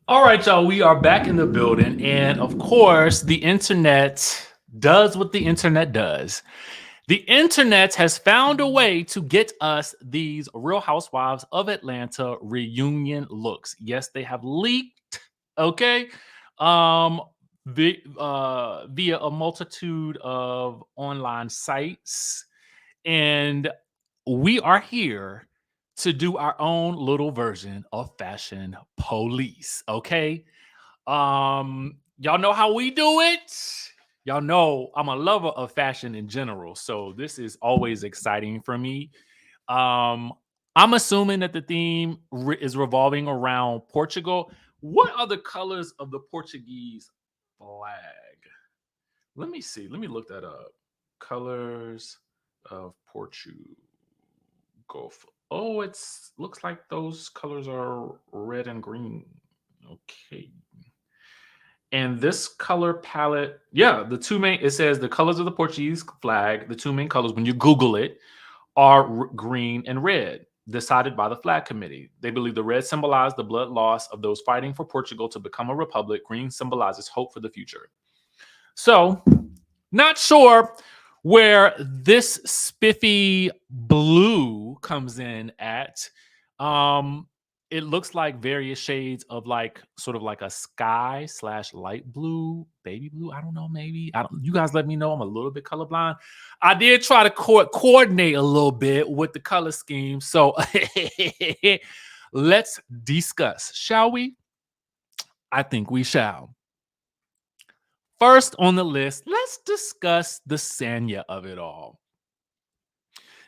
All right, y'all, we are back in the building. And of course, the internet does what the internet does. The internet has found a way to get us these Real Housewives of Atlanta reunion looks. Yes, they have leaked, okay, um, via a multitude of online sites. And we are here to do our own little version of fashion police, okay? Y'all know how we do it. Y'all know I'm a lover of fashion in general, so this is always exciting for me. Um, I'm assuming that the theme is revolving around Portugal. What are the colors of the Portuguese flag? Let me see. Let me look that up. Colors of Portugal. Oh, it's looks like those colors are red and green. Okay. And this color palette, yeah, the two main, it says the colors of the Portuguese flag, the two main colors, when you Google it, are green and red, decided by the flag committee. They believe the red symbolized the blood loss of those fighting for Portugal to become a republic. Green symbolizes hope for the future. So, not sure where this spiffy blue comes in at. Um, it looks like various shades of like sort of like a sky slash light blue, baby blue. I don't know, maybe. I don't. You guys let me know. I'm a little bit colorblind. I did try to coordinate a little bit with the color scheme. So let's discuss, shall we? I think we shall. First on the list, let's discuss the Sanya of it all.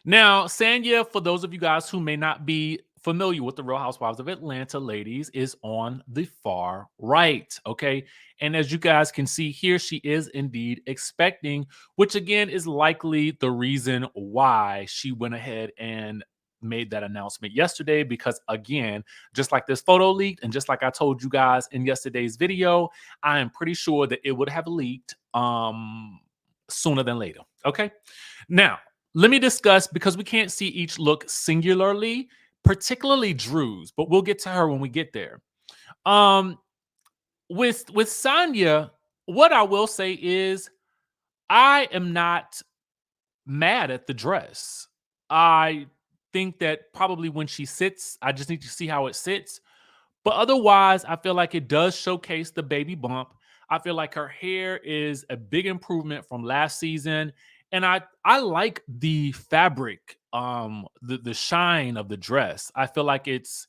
Now, Sanya, for those of you guys who may not be familiar with the Real Housewives of Atlanta, ladies, is on the far right. Okay. And as you guys can see here, she is indeed expecting, which again is likely the reason why she went ahead and made that announcement yesterday. Because again, just like this photo leaked, and just like I told you guys in yesterday's video, I am pretty sure that it would have leaked sooner than later. Okay. Now, let me discuss because we can't see each look singularly, particularly Drew's, but we'll get to her when we get there. Um, with Sanya, what I will say is I am not mad at the dress. I think that probably when she sits, I just need to see how it sits. But otherwise, I feel like it does showcase the baby bump. I feel like her hair is a big improvement from last season. And I like the fabric, the shine of the dress. I feel like it's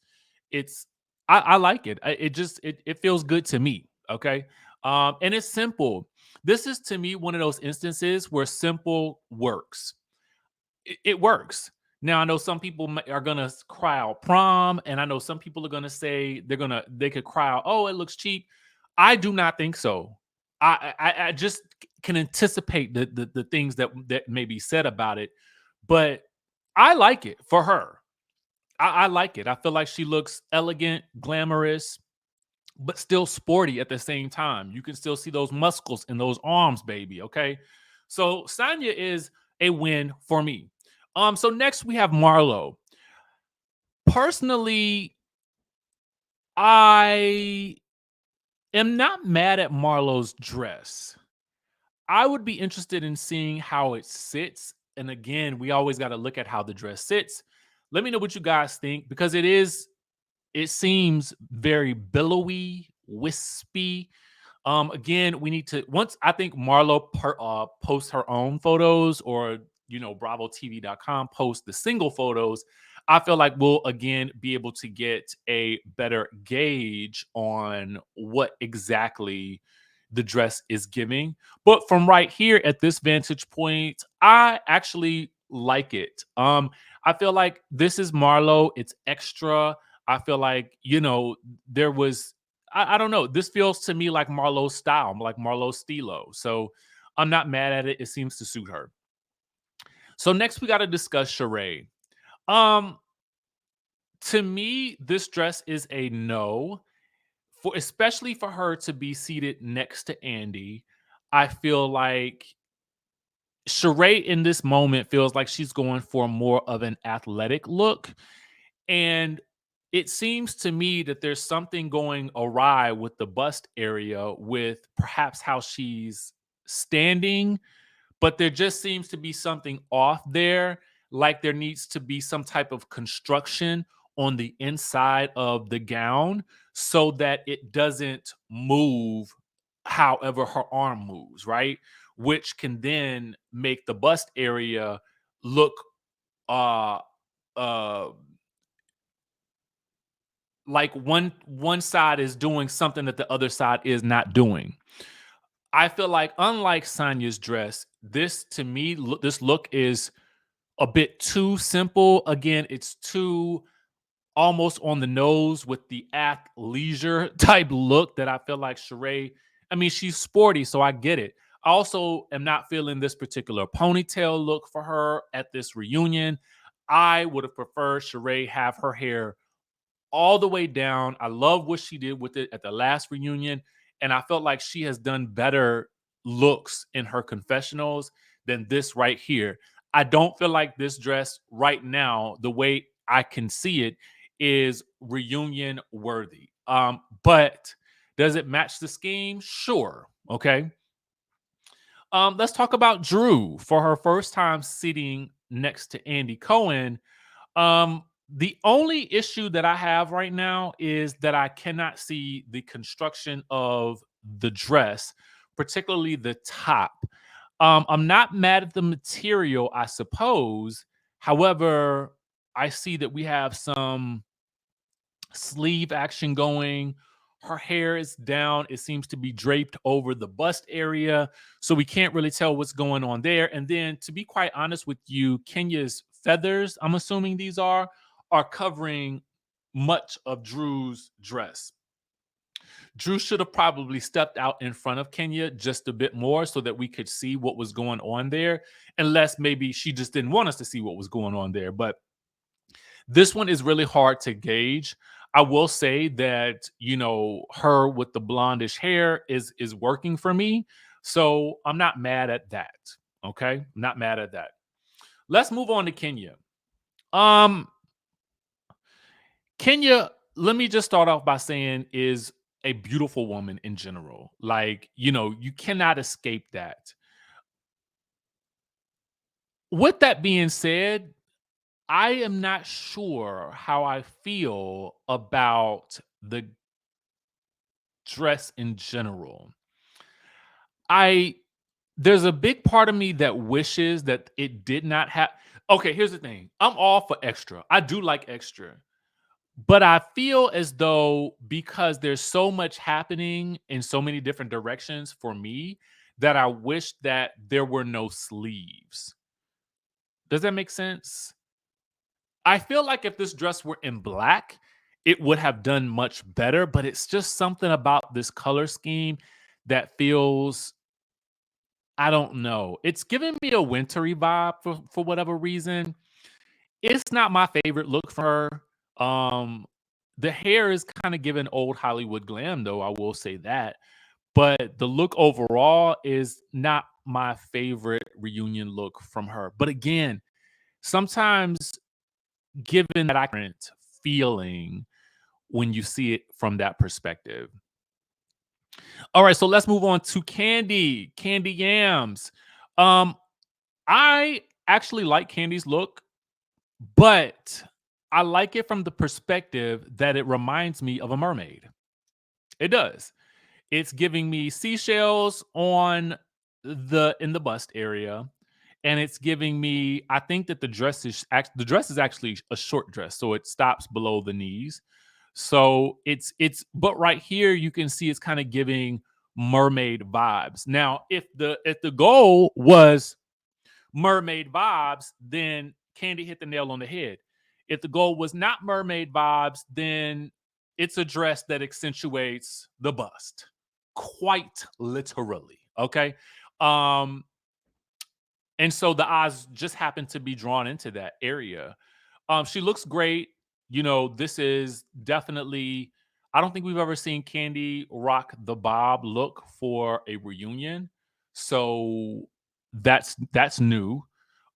I like it. It just it feels good to me. Okay. And it's simple. This is to me one of those instances where simple works. It works. Now I know some people are gonna cry out prom, and I know some people are gonna say they could cry out, oh, it looks cheap. I do not think so. I just can anticipate the things that may be said about it, but I like it for her. I like it. I feel like she looks elegant, glamorous, but still sporty at the same time. You can still see those muscles in those arms, baby. Okay. So Sanya is a win for me. So next we have Marlo. Personally, I am not mad at Marlo's dress. I would be interested in seeing how it sits. And again, we always got to look at how the dress sits. Let me know what you guys think because it seems very billowy, wispy. Again, we need to once I think Marlo posts her own photos or BravoTV.com posts the single photos. I feel like we'll again be able to get a better gauge on what exactly the dress is giving. But from right here at this vantage point, I actually like it. I feel like this is Marlo, it's extra. I feel like, there was I don't know. This feels to me like Marlo's style, like Marlo's stilo. So I'm not mad at it. It seems to suit her. So next we got to discuss Sheree. Um, to me, this dress is a no, for especially for her to be seated next to Andy. I feel like Sheree in this moment feels like she's going for more of an athletic look. And it seems to me that there's something going awry with the bust area with perhaps how she's standing, but there just seems to be something off there. Like there needs to be some type of construction on the inside of the gown so that it doesn't move however her arm moves, right? Which can then make the bust area look uh uh like one side is doing something that the other side is not doing. I feel like unlike Sanya's dress, this to me this look is a bit too simple. Again, it's too almost on the nose with the athleisure type look that I feel like Sheree. I mean, she's sporty, so I get it. I also am not feeling this particular ponytail look for her at this reunion. I would have preferred Sheree have her hair all the way down. I love what she did with it at the last reunion. And I felt like she has done better looks in her confessionals than this right here. I don't feel like this dress right now, the way I can see it, is reunion worthy. But does it match the scheme? Sure. Okay. Let's talk about Drew for her first time sitting next to Andy Cohen. The only issue that I have right now is that I cannot see the construction of the dress, particularly the top. I'm not mad at the material, I suppose. However, I see that we have some sleeve action going. Her hair is down. It seems to be draped over the bust area. So we can't really tell what's going on there. And then, to be quite honest with you, Kenya's feathers, I'm assuming these are covering much of Drew's dress. Drew should have probably stepped out in front of Kenya just a bit more so that we could see what was going on there, unless maybe she just didn't want us to see what was going on there. But this one is really hard to gauge. I will say that, her with the blondish hair is working for me. So I'm not mad at that. Okay? I'm not mad at that. Let's move on to Kenya. Um Kenya, let me just start off by saying is a beautiful woman in general. Like, you cannot escape that. With that being said, I am not sure how I feel about the dress in general. I There's a big part of me that wishes that it did not have. Okay, here's the thing. I'm all for extra. I do like extra. But I feel as though because there's so much happening in so many different directions for me that I wish that there were no sleeves. Does that make sense? I feel like if this dress were in black, it would have done much better, but it's just something about this color scheme that feels, I don't know. It's giving me a wintry vibe for whatever reason. It's not my favorite look for her. The hair is kind of giving old Hollywood glam, though, I will say that. But the look overall is not my favorite reunion look from her. But again, sometimes given that I current feeling when you see it from that perspective. All right, so let's move on to Candy Yams. Um, I actually like Candy's look, but I like it from the perspective that it reminds me of a mermaid. It does. It's giving me seashells on the bust area, and it's giving me. I think that the dress is actually a short dress, so it stops below the knees. So but right here you can see it's kind of giving mermaid vibes. Now, if the goal was mermaid vibes, then Candy hit the nail on the head. If the goal was not mermaid vibes, then it's a dress that accentuates the bust, quite literally. Okay. Um, and so the eyes just happen to be drawn into that area. She looks great. This is definitely, I don't think we've ever seen Candy rock the bob look for a reunion. So that's new.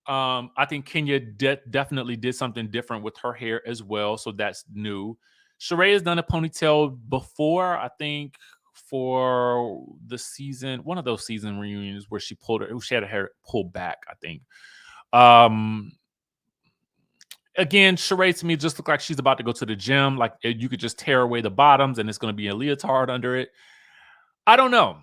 I think Kenya definitely did something different with her hair as well, so that's new. Sheree has done a ponytail before, I think, for the season, one of those season reunions where she had her hair pulled back, I think. Um, Again, Sheree to me just looked like she's about to go to the gym. Like you could just tear away the bottoms and it's going to be a leotard under it. I don't know.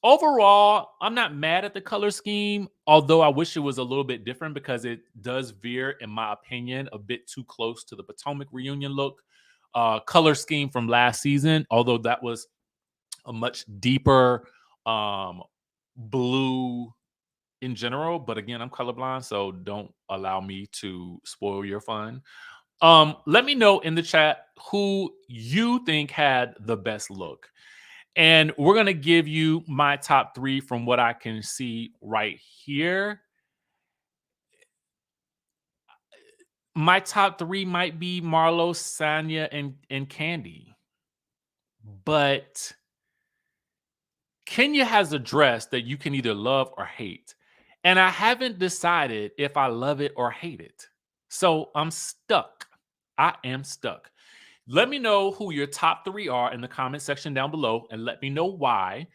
Overall, I'm not mad at the color scheme, although I wish it was a little bit different because it does veer, in my opinion, a bit too close to the Potomac reunion look color scheme from last season, although that was a much deeper um, blue in general. But again, I'm colorblind, so don't allow me to spoil your fun. Let me know in the chat who you think had the best look. And we're going to give you my top 3 from what I can see right here. My top 3 might be Marlo, Sanya, and Candy. But Kenya has a dress that you can either love or hate. And I haven't decided if I love it or hate it. So I'm stuck. I am stuck. Let me know who your top 3 are in the comment section down below and let me know why.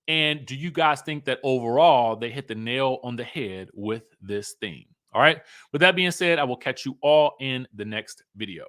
And do you guys think that overall they hit the nail on the head with this theme? All right. With that being said, I will catch you all in the next video.